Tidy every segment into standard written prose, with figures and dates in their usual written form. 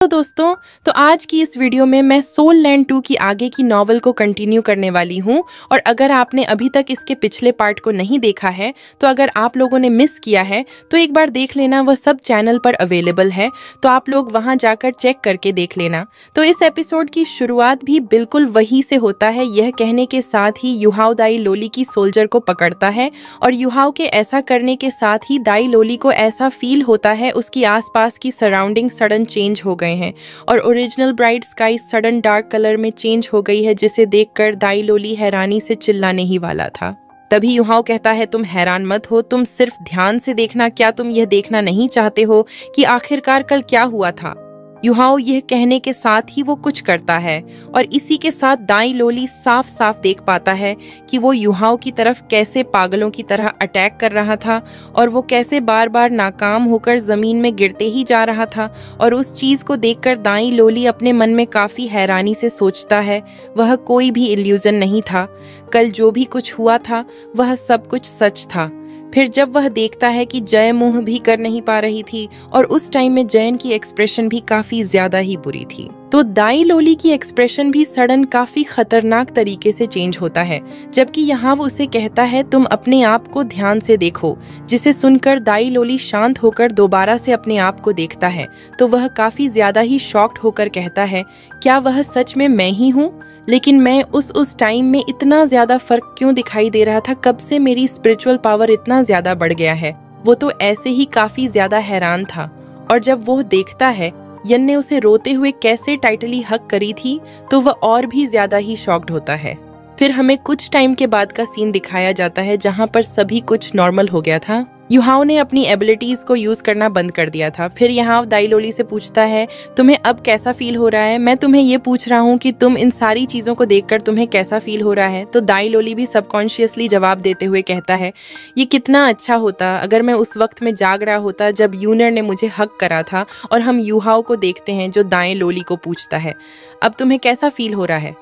तो दोस्तों, तो आज की इस वीडियो में मैं सोल लैंड 2 की आगे की नॉवल को कंटिन्यू करने वाली हूँ। और अगर आपने अभी तक इसके पिछले पार्ट को नहीं देखा है, तो अगर आप लोगों ने मिस किया है तो एक बार देख लेना, वह सब चैनल पर अवेलेबल है, तो आप लोग वहां जाकर चेक करके देख लेना। तो इस एपिसोड की शुरुआत भी बिल्कुल वही से होता है, यह कहने के साथ ही युहाओ दाई लोली की सोल्जर को पकड़ता है और युहाओ के ऐसा करने के साथ ही दाई लोली को ऐसा फील होता है उसकी आसपास की सराउंडिंग सडन चेंज हो गए हैं और original bright sky sudden dark colour में चेंज हो गई है, जिसे देखकर दाई लोली हैरानी से चिल्लाने ही वाला था। तभी युहाओ कहता है, तुम हैरान मत हो, तुम सिर्फ ध्यान से देखना। क्या तुम यह देखना नहीं चाहते हो कि आखिरकार कल क्या हुआ था? युहाओ यह कहने के साथ ही वो कुछ करता है और इसी के साथ दाई लोली साफ साफ देख पाता है कि वो युहाओ की तरफ कैसे पागलों की तरह अटैक कर रहा था और वो कैसे बार बार नाकाम होकर जमीन में गिरते ही जा रहा था। और उस चीज को देखकर दाई लोली अपने मन में काफी हैरानी से सोचता है, वह कोई भी इल्यूजन नहीं था, कल जो भी कुछ हुआ था वह सब कुछ सच था। फिर जब वह देखता है कि जय मुंह भी कर नहीं पा रही थी और उस टाइम में जयन की एक्सप्रेशन भी काफी ज्यादा ही बुरी थी, तो दाई लोली की एक्सप्रेशन भी सडन काफी खतरनाक तरीके से चेंज होता है। जबकि यहाँ वो उसे कहता है, तुम अपने आप को ध्यान से देखो, जिसे सुनकर दाई लोली शांत होकर दोबारा से अपने आप को देखता है तो वह काफी ज्यादा ही शॉक्ड होकर कहता है, क्या वह सच में मैं ही हूँ? लेकिन मैं उस टाइम में इतना ज्यादा फर्क क्यों दिखाई दे रहा था? कब से मेरी स्पिरिचुअल पावर इतना ज्यादा बढ़ गया है? वो तो ऐसे ही काफी ज्यादा हैरान था। और जब वो देखता है यन ने उसे रोते हुए कैसे टाइटली हक करी थी, तो वह और भी ज्यादा ही शॉक्ड होता है। फिर हमें कुछ टाइम के बाद का सीन दिखाया जाता है जहाँ पर सभी कुछ नॉर्मल हो गया था। युहाओ ने अपनी एबिलिटीज को यूज करना बंद कर दिया था। फिर यहाँ दाई लोली से पूछता है, तुम्हें अब कैसा फील हो रहा है? मैं तुम्हें ये पूछ रहा हूँ कि तुम इन सारी चीजों को देखकर तुम्हें कैसा फील हो रहा है? तो दाई लोली भी सबकॉन्शियसली जवाब देते हुए कहता है, ये कितना अच्छा होता अगर मैं उस वक्त में जाग रहा होता जब यूनर ने मुझे हक करा था। और हम युहाओ को देखते हैं जो दाई लोली को पूछता है, अब तुम्हें कैसा फील हो रहा है?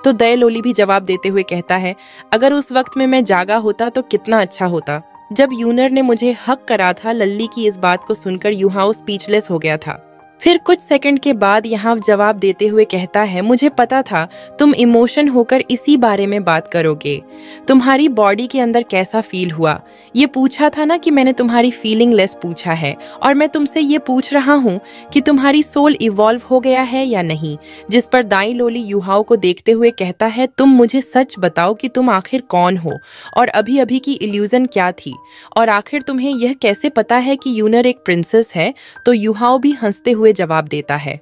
तो दाई लोली भी जवाब देते हुए कहता है, अगर उस वक्त में मैं जागा होता तो कितना अच्छा होता। जब यूनर ने मुझे हक करा था। लल्ली की इस बात को सुनकर युहाओ स्पीचलेस हो गया था। फिर कुछ सेकंड के बाद यहाँ जवाब देते हुए कहता है, मुझे पता था तुम इमोशन होकर इसी बारे में बात करोगे। तुम्हारी बॉडी के अंदर कैसा फील हुआ ये पूछा था ना कि मैंने तुम्हारी फीलिंग लेस पूछा है, और मैं तुमसे ये पूछ रहा हूँ कि तुम्हारी सोल इवॉल्व हो गया है या नहीं। जिस पर दाई लोली युहाओ को देखते हुए कहता है, तुम मुझे सच बताओ कि तुम आखिर कौन हो और अभी अभी की इल्यूजन क्या थी, और आखिर तुम्हें यह कैसे पता है कि यूनर एक प्रिंसेस है? तो युहाओ भी हंसते हुए जवाब देता है,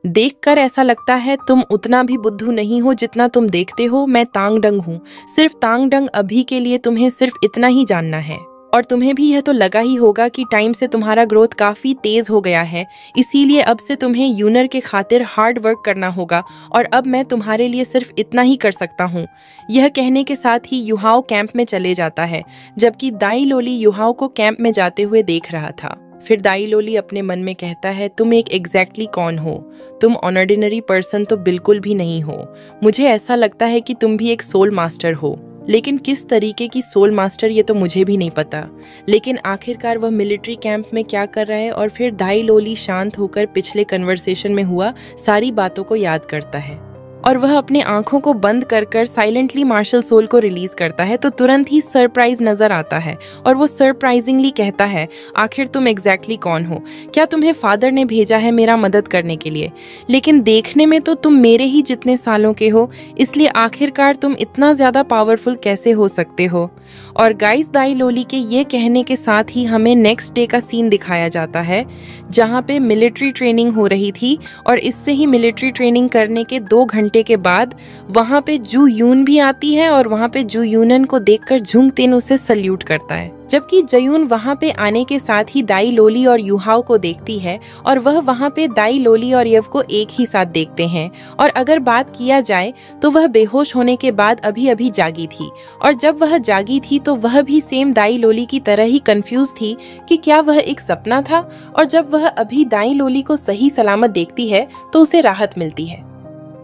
देखकर ऐसा लगता है तुम उतना भी बुद्धू नहीं हो जितना तुम देखते हो। मैं तांग डंग हूँ, सिर्फ तांग डंग। अभी के लिए तुम्हें सिर्फ इतना ही जानना है। और तुम्हें भी यह तो लगा ही होगा कि टाइम से तुम्हारा ग्रोथ काफी तेज हो गया है, इसीलिए अब से तुम्हें यूनर के खातिर हार्ड वर्क करना होगा, और अब मैं तुम्हारे लिए सिर्फ इतना ही कर सकता हूँ। यह कहने के साथ ही युहाओ कैंप में चले जाता है, जबकि दाई लोली युहाओ को कैंप में जाते हुए देख रहा था। फिर दाई लोली अपने मन में कहता है, तुम एक एग्जैक्टली कौन हो? तुम ऑर्डिनरी पर्सन तो बिल्कुल भी नहीं हो। मुझे ऐसा लगता है कि तुम भी एक सोल मास्टर हो, लेकिन किस तरीके की सोल मास्टर ये तो मुझे भी नहीं पता। लेकिन आखिरकार वह मिलिट्री कैंप में क्या कर रहा है? और फिर दाई लोली शांत होकर पिछले कन्वर्सेशन में हुआ सारी बातों को याद करता है और वह अपने आंखों को बंद कर कर साइलेंटली मार्शल सोल को रिलीज करता है। तो तुरंत ही सरप्राइज नजर आता है और वो सरप्राइजिंगली कहता है, आखिर तुम एग्जैक्टली कौन हो? क्या तुम्हें फादर ने भेजा है मेरा मदद करने के लिए? लेकिन देखने में तो तुम मेरे ही जितने सालों के हो, इसलिए आखिरकार तुम इतना ज्यादा पावरफुल कैसे हो सकते हो? और गाइस, दाई लोली के ये कहने के साथ ही हमें नेक्स्ट डे का सीन दिखाया जाता है, जहाँ पे मिलिट्री ट्रेनिंग हो रही थी। और इससे ही मिलिट्री ट्रेनिंग करने के 2 घंटे के बाद वहां पे जू यून भी आती है और वहां पे जू यूनन को देखकर झुंग तेन उसे सल्यूट करता है। जबकि जयून वहां पे आने के साथ ही दाई लोली और युहाओ को देखती है और वह वहां पे दाई लोली और यव को एक ही साथ देखते हैं। और अगर बात किया जाए तो वह बेहोश होने के बाद अभी अभी जागी थी, और जब वह जागी थी तो वह भी सेम दाई लोली की तरह ही कंफ्यूज थी कि क्या वह एक सपना था। और जब वह अभी दाई लोली को सही सलामत देखती है तो उसे राहत मिलती है।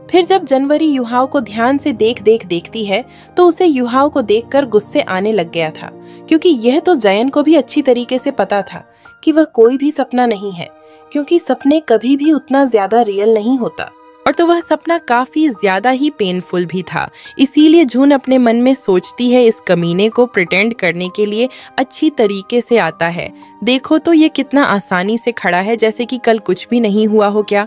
फिर जब जनवरी युहाओ को ध्यान से देखती है तो उसे युहाओ को देखकर गुस्से आने लग गया था, क्योंकि यह तो जयन को भी अच्छी तरीके से पता था कि वह कोई भी सपना नहीं है। क्योंकि सपने कभी भी उतना ज्यादा रियल नहीं होता। और तो वह सपना काफी ज्यादा ही पेनफुल भी था। इसीलिए जून अपने मन में सोचती है इस कमीने को प्रिटेंड करने के लिए अच्छी तरीके से आता है। देखो तो ये कितना आसानी से खड़ा है, जैसे कि कल कुछ भी नहीं हुआ हो क्या।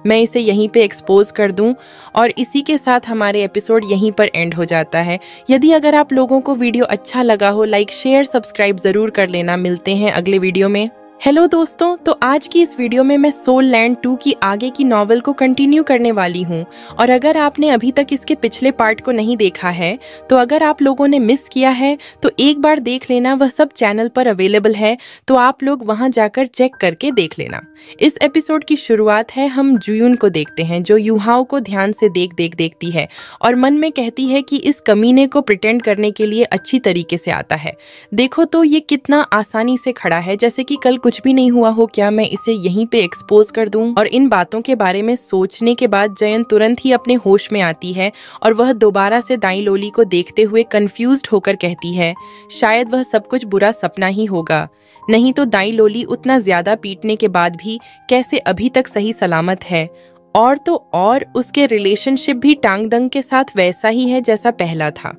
मैं इसे यहीं पे एक्सपोज कर दूं और इसी के साथ हमारे एपिसोड यहीं पर एंड हो जाता है। यदि अगर आप लोगों को वीडियो अच्छा लगा हो, लाइक शेयर सब्सक्राइब जरूर कर लेना। मिलते हैं अगले वीडियो में। हेलो दोस्तों, तो आज की इस वीडियो में मैं सोल लैंड 2 की आगे की नॉवल को कंटिन्यू करने वाली हूँ। और अगर आपने अभी तक इसके पिछले पार्ट को नहीं देखा है, तो अगर आप लोगों ने मिस किया है तो एक बार देख लेना, वह सब चैनल पर अवेलेबल है, तो आप लोग वहां जाकर चेक करके देख लेना। इस एपिसोड की शुरुआत है, हम जुयून को देखते हैं जो युहाओ को ध्यान से देखती है और मन में कहती है कि इस कमीने को प्रिटेंड करने के लिए अच्छी तरीके से आता है। देखो तो ये कितना आसानी से खड़ा है, जैसे कि कल कुछ भी नहीं हुआ हो क्या। मैं इसे यहीं पे एक्सपोज कर दूं। और इन बातों के बारे में सोचने के बाद जयन तुरंत ही अपने होश में आती है और वह दोबारा से दाई लोली को देखते हुए कंफ्यूज्ड होकर कहती है, शायद वह सब कुछ बुरा सपना ही होगा। नहीं तो दाई लोली उतना ज्यादा पीटने के बाद भी कैसे अभी तक सही सलामत है। और तो और उसके रिलेशनशिप भी टांगदंग के साथ वैसा ही है जैसा पहला था।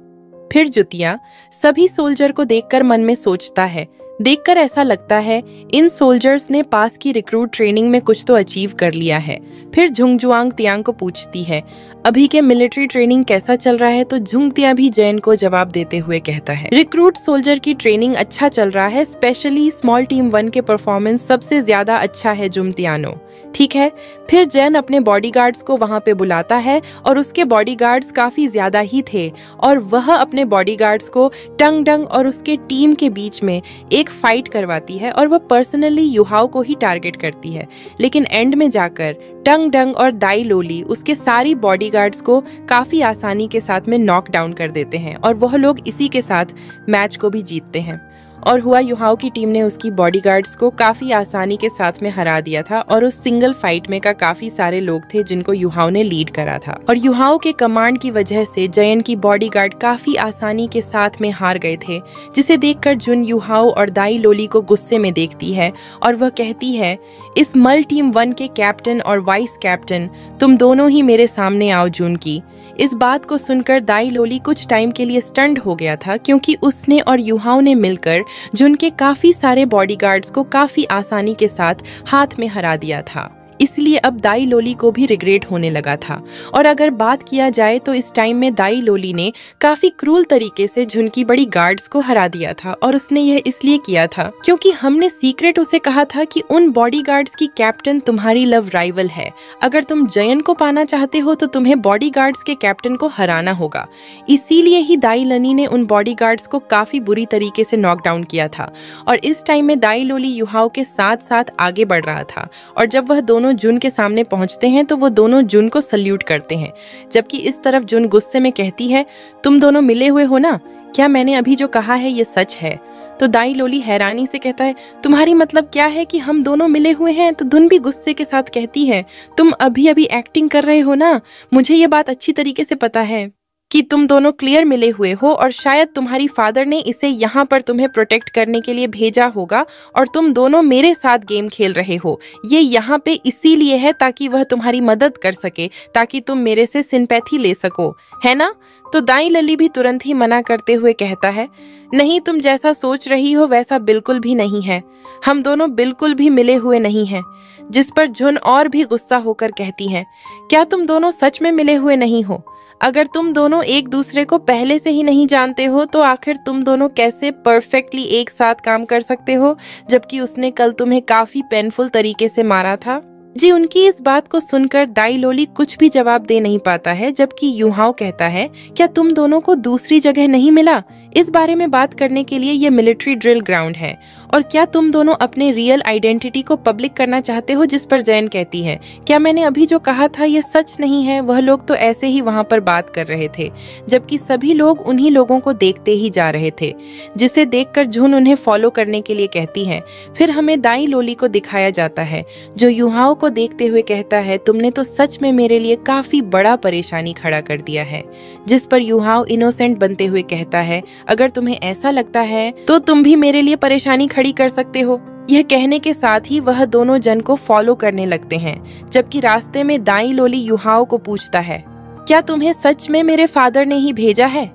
फिर जुतिया सभी सोल्जर को देखकर मन में सोचता है, देखकर ऐसा लगता है इन सोल्जर्स ने पास की रिक्रूट ट्रेनिंग में कुछ तो अचीव कर लिया है। फिर झुंगजुआंग तियांग को पूछती है, अभी के मिलिट्री ट्रेनिंग कैसा चल रहा है। तो झुंगतिया भी जैन को जवाब देते हुए कहता है, रिक्रूट सोल्जर की ट्रेनिंग अच्छा चल रहा है, स्पेशली स्मॉल टीम 1 के परफॉर्मेंस सबसे ज्यादा अच्छा है जुमतियानो। ठीक है। फिर जैन अपने बॉडीगार्ड्स को वहां पे बुलाता है और उसके बॉडीगार्ड्स काफी ज्यादा ही थे और वह अपने बॉडीगार्ड्स को टंग डंग और उसके टीम के बीच में एक फाइट करवाती है और वह पर्सनली युहाओ को ही टारगेट करती है। लेकिन एंड में जाकर टंग डंग और दाई लोली उसके सारी बॉडीगार्ड्स को काफी आसानी के साथ में नॉक डाउन कर देते हैं और वह लोग इसी के साथ मैच को भी जीतते हैं। और हुआ युहाओ की टीम ने उसकी बॉडीगार्ड्स को काफी आसानी के साथ में हरा दिया था और उस सिंगल फाइट में का काफी सारे लोग थे जिनको युहाओ ने लीड करा था। और युहाओ के कमांड की वजह से जयन की बॉडीगार्ड काफी आसानी के साथ में हार गए थे, जिसे देखकर जुन युहाओ और दाई लोली को गुस्से में देखती है और वह कहती है, इस मल टीम 1 के कैप्टन और वाइस कैप्टन तुम दोनों ही मेरे सामने आओ जुन की। इस बात को सुनकर दाई लोली कुछ टाइम के लिए स्टन्ड हो गया था, क्योंकि उसने और युहाओ ने मिलकर जुन के काफी सारे बॉडीगार्ड्स को काफी आसानी के साथ हाथ में हरा दिया था। इसलिए अब दाई लोली को भी रिग्रेट होने लगा था। और अगर बात किया जाए तो इस टाइम में दाई लोली ने काफी क्रूल तरीके से जुन की बड़ी गार्ड्स को हरा दिया था और उसने यह इसलिए किया था क्योंकि हमने सीक्रेट उसे कहा था कि उन बॉडीगार्ड्स की कैप्टन तुम्हारी लव राइवल है। अगर तुम जयन को पाना चाहते हो तो तुम्हें बॉडीगार्ड्स के कैप्टन को हराना होगा। इसीलिए ही दाई लनी ने उन बॉडीगार्ड्स को काफी बुरी तरीके से नॉकडाउन किया था। और इस टाइम में दाई लोली युहाओ के साथ साथ आगे बढ़ रहा था और जब वह दोनों जुन के सामने पहुंचते हैं तो वो दोनों जुन को सल्यूट करते हैं। जबकि इस तरफ जुन गुस्से में कहती है, तुम दोनों मिले हुए हो ना, क्या मैंने अभी जो कहा है ये सच है। तो दाई लोली हैरानी से कहता है, तुम्हारी मतलब क्या है कि हम दोनों मिले हुए हैं। तो धुन भी गुस्से के साथ कहती है, तुम अभी अभी एक्टिंग कर रहे हो ना, मुझे ये बात अच्छी तरीके से पता है कि तुम दोनों क्लियर मिले हुए हो और शायद तुम्हारी फादर ने इसे यहाँ पर तुम्हें प्रोटेक्ट करने के लिए भेजा होगा और तुम दोनों मेरे साथ गेम खेल रहे हो। ये यहाँ पे इसीलिए है ताकि वह तुम्हारी मदद कर सके, ताकि तुम मेरे से सिंपैथी ले सको, है ना। तो दाई लली भी तुरंत ही मना करते हुए कहता है, नहीं, तुम जैसा सोच रही हो वैसा बिल्कुल भी नहीं है, हम दोनों बिल्कुल भी मिले हुए नहीं हैं। जिस पर जुन और भी गुस्सा होकर कहती है, क्या तुम दोनों सच में मिले हुए नहीं हो। अगर तुम दोनों एक दूसरे को पहले से ही नहीं जानते हो तो आखिर तुम दोनों कैसे परफेक्टली एक साथ काम कर सकते हो, जबकि उसने कल तुम्हें काफी पेनफुल तरीके से मारा था। जी, उनकी इस बात को सुनकर दाई लोली कुछ भी जवाब दे नहीं पाता है, जबकि युहाओ कहता है, क्या तुम दोनों को दूसरी जगह नहीं मिला। इस बारे में बात करने के लिए ये मिलिट्री ड्रिल ग्राउंड है। और क्या तुम दोनों अपने रियल आइडेंटिटी को पब्लिक करना चाहते हो। जिस पर जैन कहती है, क्या मैंने अभी जो कहा था ये सच नहीं है। वह लोग तो ऐसे ही वहां पर बात कर रहे थे, जबकि सभी लोग उन्हीं लोगों को देखते ही जा रहे थे, जिसे देखकर झुन उन्हें फॉलो करने के लिए कहती है। फिर हमें दाई लोली को दिखाया जाता है, जो युहाओ को देखते हुए कहता है, तुमने तो सच में मेरे लिए काफी बड़ा परेशानी खड़ा कर दिया है। जिस पर युहाओ इनोसेंट बनते हुए कहता है, अगर तुम्हें ऐसा लगता है तो तुम भी मेरे लिए परेशानी खड़ी कर सकते हो। यह कहने के साथ ही वह दोनों जन को फॉलो करने लगते हैं, जबकि रास्ते में दाई लोली युहाओ को पूछता है, क्या तुम्हें सच में मेरे फादर ने ही भेजा है?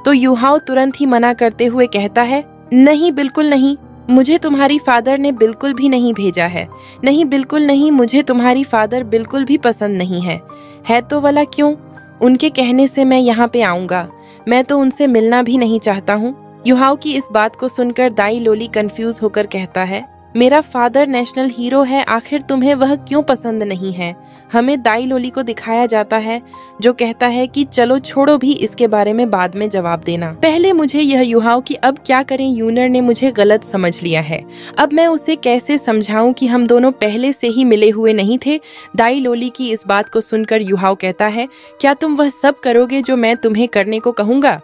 तो युहाओ तुरंत ही मना करते हुए कहता है, नहीं, बिल्कुल नहीं, मुझे तुम्हारी फादर ने बिल्कुल भी नहीं भेजा है। नहीं, बिल्कुल नहीं, मुझे तुम्हारी फादर बिल्कुल भी पसंद नहीं है तो भला क्यों? उनके कहने से मैं यहाँ पे आऊंगा, मैं तो उनसे मिलना भी नहीं चाहता हूँ। युहाओ की इस बात को सुनकर दाई लोली कंफ्यूज होकर कहता है, मेरा फादर नेशनल हीरो है, आखिर तुम्हें वह क्यों पसंद नहीं है? हमें दाई लोली को दिखाया जाता है जो कहता है कि चलो छोड़ो भी, इसके बारे में बाद में जवाब देना। पहले मुझे यह युहाओ कि अब क्या करें, यूनर ने मुझे गलत समझ लिया है, अब मैं उसे कैसे समझाऊं कि हम दोनों पहले से ही मिले हुए नहीं थे। दाई लोली की इस बात को सुनकर युहाओ कहता है, क्या तुम वह सब करोगे जो मैं तुम्हें करने को कहूंगा?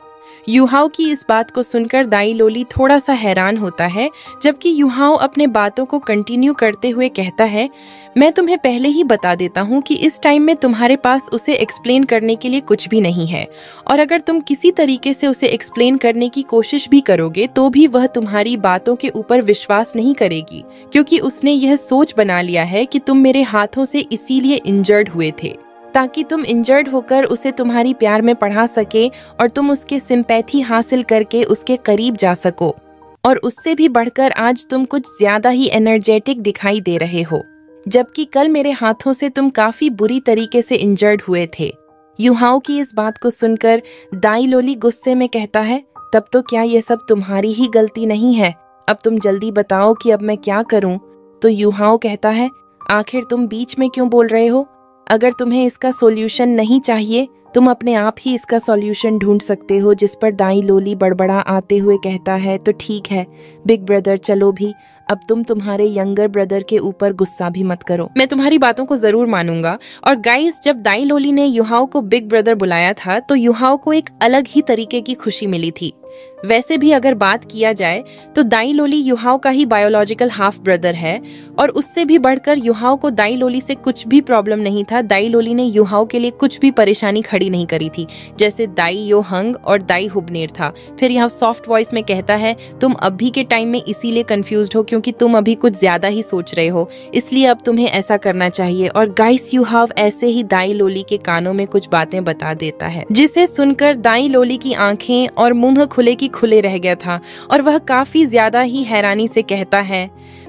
युहाओ की इस बात को सुनकर दाई लोली थोड़ा सा हैरान होता है, जबकि युहाओ अपने बातों को कंटिन्यू करते हुए कहता है, मैं तुम्हें पहले ही बता देता हूँ कि इस टाइम में तुम्हारे पास उसे एक्सप्लेन करने के लिए कुछ भी नहीं है, और अगर तुम किसी तरीके से उसे एक्सप्लेन करने की कोशिश भी करोगे तो भी वह तुम्हारी बातों के ऊपर विश्वास नहीं करेगी, क्योंकि उसने यह सोच बना लिया है कि तुम मेरे हाथों से इसीलिए इंजर्ड हुए थे, ताकि तुम इंजर्ड होकर उसे तुम्हारी प्यार में पढ़ा सके और तुम उसके सिंपैथी हासिल करके उसके करीब जा सको। और उससे भी बढ़कर आज तुम कुछ ज्यादा ही एनर्जेटिक दिखाई दे रहे हो, जबकि कल मेरे हाथों से तुम काफी बुरी तरीके से इंजर्ड हुए थे। युहाओ की इस बात को सुनकर दाई लोली गुस्से में कहता है, तब तो क्या ये सब तुम्हारी ही गलती नहीं है? अब तुम जल्दी बताओ कि अब मैं क्या करूं? तो युहाओ कहता है, आखिर तुम बीच में क्यों बोल रहे हो? अगर तुम्हें इसका सॉल्यूशन नहीं चाहिए, तुम अपने आप ही इसका सॉल्यूशन ढूंढ सकते हो। जिस पर दाई लोली बड़बड़ा आते हुए कहता है, तो ठीक है बिग ब्रदर, चलो भी, अब तुम तुम्हारे यंगर ब्रदर के ऊपर गुस्सा भी मत करो, मैं तुम्हारी बातों को जरूर मानूंगा। और गाइस, जब दाई लोली ने युहाओ को बिग ब्रदर बुलाया था तो युहाओ को एक अलग ही तरीके की खुशी मिली थी। वैसे भी अगर बात किया जाए तो दाई लोली युहाओ का ही बायोलॉजिकल हाफ ब्रदर है, और उससे भी बढ़कर युहाओ को दाई लोली से कुछ भी प्रॉब्लम नहीं था। दाई लोली ने युहाओ के लिए कुछ भी परेशानी खड़ी नहीं करी थी, जैसे दाई योहंग और दाई हुबनेर था। फिर यहाँ सॉफ्ट वॉइस में कहता है, तुम अभी के टाइम में इसीलिए कंफ्यूज्ड हो क्योंकि तुम अभी कुछ ज्यादा ही सोच रहे हो, इसलिए अब तुम्हें ऐसा करना चाहिए। और गाइस, युहाओ ऐसे ही दाई लोली के कानों में कुछ बातें बता देता है, जिसे सुनकर दाई लोली की आंखें और मुंह खुले की खुले रह गया था, और वह काफी ज्यादा ही हैरानी से कहता है,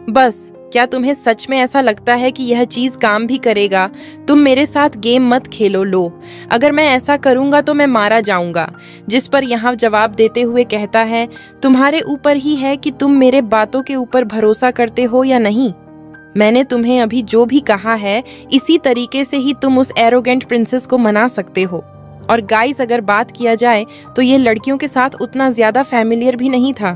बस, क्या तुम्हें सच में ऐसा लगता है कि यह चीज काम भी करेगा? तुम मेरे साथ गेम मत खेलो। लो, अगर मैं ऐसा करूंगा तो मैं मारा जाऊंगा। जिस पर यहाँ जवाब देते हुए कहता है, तुम्हारे ऊपर ही है कि तुम मेरे बातों के ऊपर भरोसा करते हो या नहीं। मैंने तुम्हें अभी जो भी कहा है, इसी तरीके से ही तुम उस एरोगेंट प्रिंसेस को मना सकते हो। और गाइस, अगर बात किया जाए तो ये लड़कियों के साथ उतना ज्यादा फैमिलियर भी नहीं था,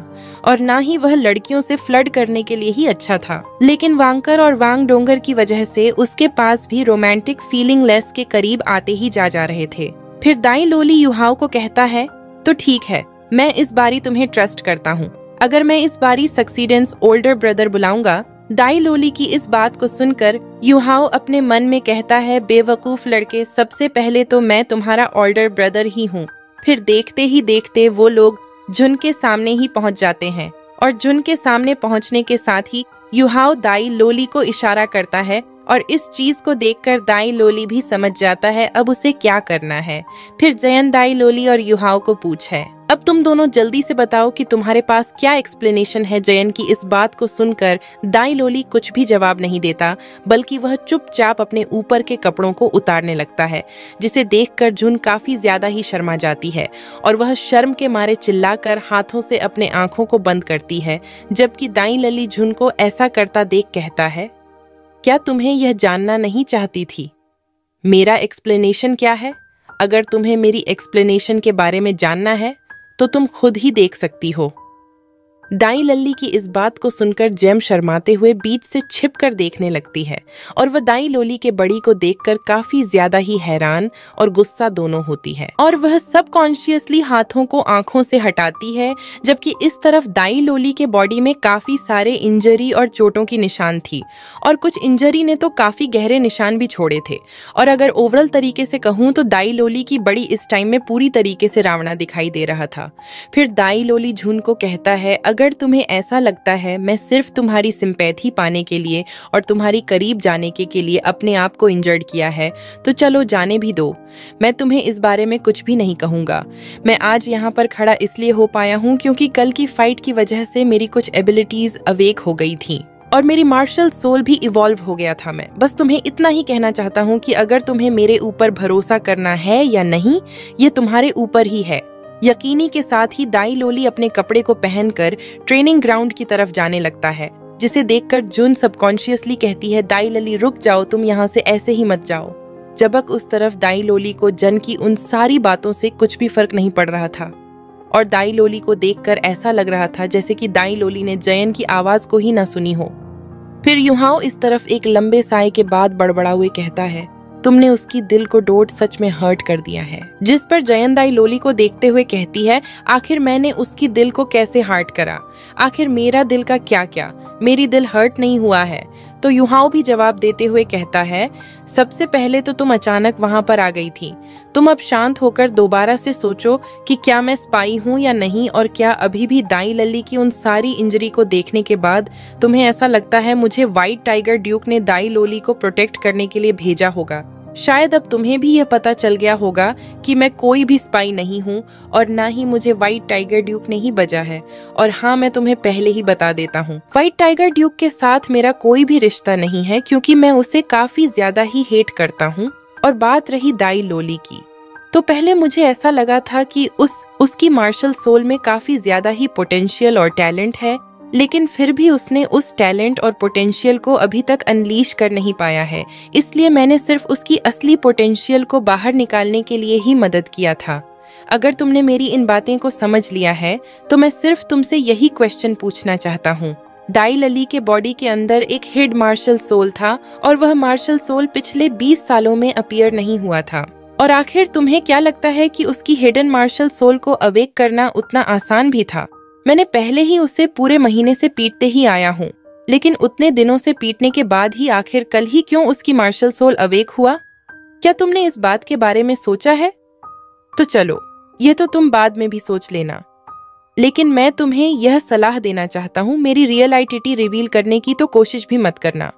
और ना ही वह लड़कियों से फ्लर्ट करने के लिए ही अच्छा था। लेकिन वांकर और वांग डोंगर की वजह से उसके पास भी रोमांटिक फीलिंग लेस के करीब आते ही जा रहे थे। फिर दाई लोली युहाओ को कहता है, तो ठीक है, मैं इस बारी तुम्हें ट्रस्ट करता हूँ। अगर मैं इस बारी सक्सीडेंस ओल्डर ब्रदर बुलाऊंगा। दाई लोली की इस बात को सुनकर युहाओ अपने मन में कहता है, बेवकूफ लड़के, सबसे पहले तो मैं तुम्हारा ओल्डर ब्रदर ही हूँ। फिर देखते ही देखते वो लोग जुन के सामने ही पहुँच जाते हैं, और जुन के सामने पहुँचने के साथ ही युहाओ दाई लोली को इशारा करता है, और इस चीज को देखकर दाई लोली भी समझ जाता है अब उसे क्या करना है। फिर जयन दाई लोली और युहाओ को पूछे, अब तुम दोनों जल्दी से बताओ कि तुम्हारे पास क्या एक्सप्लेनेशन है। जयन की इस बात को सुनकर दाई लोली कुछ भी जवाब नहीं देता, बल्कि वह चुपचाप अपने ऊपर के कपड़ों को उतारने लगता है, जिसे देखकर जुन काफी ज्यादा ही शर्मा जाती है, और वह शर्म के मारे चिल्लाकर हाथों से अपने आंखों को बंद करती है। जबकि दाई लोली जुन को ऐसा करता देख कहता है, क्या तुम्हें यह जानना नहीं चाहती थी मेरा एक्सप्लेनेशन क्या है? अगर तुम्हें मेरी एक्सप्लेनेशन के बारे में जानना है तो तुम खुद ही देख सकती हो। दाई लल्ली की इस बात को सुनकर जेम शर्माते हुए बीच से छिपकर देखने लगती है और वह दाई लोली के बड़ी को देखकर काफी ज्यादा ही हैरान और गुस्सा दोनों होती है और वह सबकॉन्शियसली हाथों को आंखों से हटाती है, जबकि इस तरफ दाई लोली के बॉडी में काफी सारे इंजरी और चोटों की निशान थी और कुछ इंजरी ने तो काफी गहरे निशान भी छोड़े थे। और अगर ओवरऑल तरीके से कहूँ तो दाई लोली की बड़ी इस टाइम में पूरी तरीके से रावणा दिखाई दे रहा था। फिर दाई लोली झुन को कहता है, अगर तुम्हें ऐसा लगता है मैं सिर्फ तुम्हारी सिंपैथी पाने के लिए और तुम्हारी करीब जाने के लिए अपने आप को इंजर्ड किया है तो चलो जाने भी दो, मैं तुम्हें इस बारे में कुछ भी नहीं कहूंगा। मैं आज यहाँ पर खड़ा इसलिए हो पाया हूँ क्योंकि कल की फाइट की वजह से मेरी कुछ एबिलिटीज अवेक हो गई थी और मेरी मार्शल सोल भी इवॉल्व हो गया था। मैं बस तुम्हें इतना ही कहना चाहता हूँ कि अगर तुम्हें मेरे ऊपर भरोसा करना है या नहीं, ये तुम्हारे ऊपर ही है। यकीनी के साथ ही दाई लोली अपने कपड़े को पहनकर ट्रेनिंग ग्राउंड की तरफ जाने लगता है, जिसे देखकर जुन सबकॉन्शियसली कहती है, दाई लली रुक जाओ, तुम यहाँ से ऐसे ही मत जाओ। जबक उस तरफ दाई लोली को जन की उन सारी बातों से कुछ भी फर्क नहीं पड़ रहा था और दाई लोली को देखकर ऐसा लग रहा था जैसे कि दाई लोली ने जयन की आवाज को ही ना सुनी हो। फिर युहाओ इस तरफ एक लंबे साय के बाद बड़बड़ा हुए कहता है, तुमने उसकी दिल को डोट सच में हर्ट कर दिया है। जिस पर जयन दाई लोली को देखते हुए कहती है, आखिर मैंने उसकी दिल को कैसे हर्ट करा, आखिर मेरा दिल का क्या, मेरी दिल हर्ट नहीं हुआ है। तो युहाओ भी जवाब देते हुए कहता है, सबसे पहले तो तुम अचानक वहां पर आ गई थी, तुम अब शांत होकर दोबारा से सोचो कि क्या मैं स्पाई हूँ या नहीं, और क्या अभी भी दाई लल्ली की उन सारी इंजरी को देखने के बाद तुम्हें ऐसा लगता है मुझे व्हाइट टाइगर ड्यूक ने दाई लोली को प्रोटेक्ट करने के लिए भेजा होगा। शायद अब तुम्हें भी यह पता चल गया होगा कि मैं कोई भी स्पाई नहीं हूँ और ना ही मुझे व्हाइट टाइगर ड्यूक ने ही बजा है। और हाँ, मैं तुम्हें पहले ही बता देता हूँ, व्हाइट टाइगर ड्यूक के साथ मेरा कोई भी रिश्ता नहीं है क्योंकि मैं उसे काफी ज्यादा ही हेट करता हूँ। और बात रही दाई लोली की, तो पहले मुझे ऐसा लगा था कि उसकी मार्शल सोल में काफी ज्यादा ही पोटेंशियल और टैलेंट है, लेकिन फिर भी उसने उस टैलेंट और पोटेंशियल को अभी तक अनलीश कर नहीं पाया है। इसलिए मैंने सिर्फ उसकी असली पोटेंशियल को बाहर निकालने के लिए ही मदद किया था। अगर तुमने मेरी इन बातें को समझ लिया है तो मैं सिर्फ तुमसे यही क्वेश्चन पूछना चाहता हूँ। दाई लली के बॉडी के अंदर एक हिड मार्शल सोल था और वह मार्शल सोल पिछले 20 सालों में अपीयर नहीं हुआ था। और आखिर तुम्हें क्या लगता है कि उसकी हिडन मार्शल सोल को अवेक करना उतना आसान भी था? मैंने पहले ही उसे पूरे महीने से पीटते ही आया हूँ, लेकिन उतने दिनों से पीटने के बाद ही आखिर कल ही क्यों उसकी मार्शल सोल अवेक हुआ? क्या तुमने इस बात के बारे में सोचा है? तो चलो, यह तो तुम बाद में भी सोच लेना, लेकिन मैं तुम्हें यह सलाह देना चाहता हूँ, मेरी रियल आइडेंटिटी रिवील करने की तो कोशिश भी मत करना,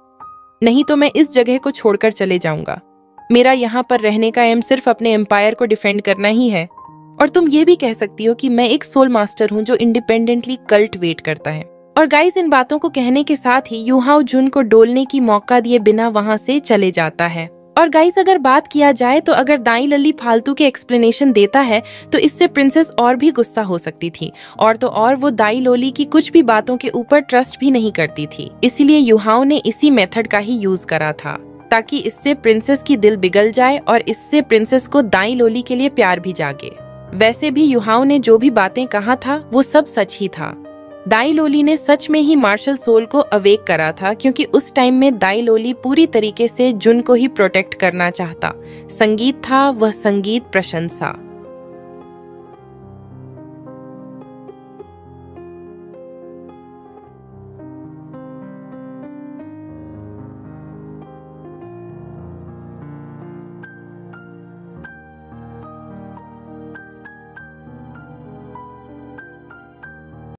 नहीं तो मैं इस जगह को छोड़कर चले जाऊंगा। मेरा यहाँ पर रहने का एम सिर्फ अपने एम्पायर को डिफेंड करना ही है। और तुम ये भी कह सकती हो कि मैं एक सोल मास्टर हूँ जो इंडिपेंडेंटली कल्टिवेट करता है। और गाइस, इन बातों को कहने के साथ ही युहाओ जुन को डोलने की मौका दिए बिना वहाँ से चले जाता है। और गाइस, अगर बात किया जाए तो अगर दाई लली फालतू के एक्सप्लेनेशन देता है तो इससे प्रिंसेस और भी गुस्सा हो सकती थी, और तो और वो दाई लोली की कुछ भी बातों के ऊपर ट्रस्ट भी नहीं करती थी। इसीलिए युहाओ ने इसी मेथड का ही यूज करा था ताकि इससे प्रिंसेस की दिल पिघल जाए और इससे प्रिंसेस को दाई लोली के लिए प्यार भी जागे। वैसे भी युहाओ ने जो भी बातें कहा था वो सब सच ही था। दाई लोली ने सच में ही मार्शल सोल को अवेक करा था, क्योंकि उस टाइम में दाई लोली पूरी तरीके से जुन को ही प्रोटेक्ट करना चाहता। संगीत था वह संगीत प्रशंसा।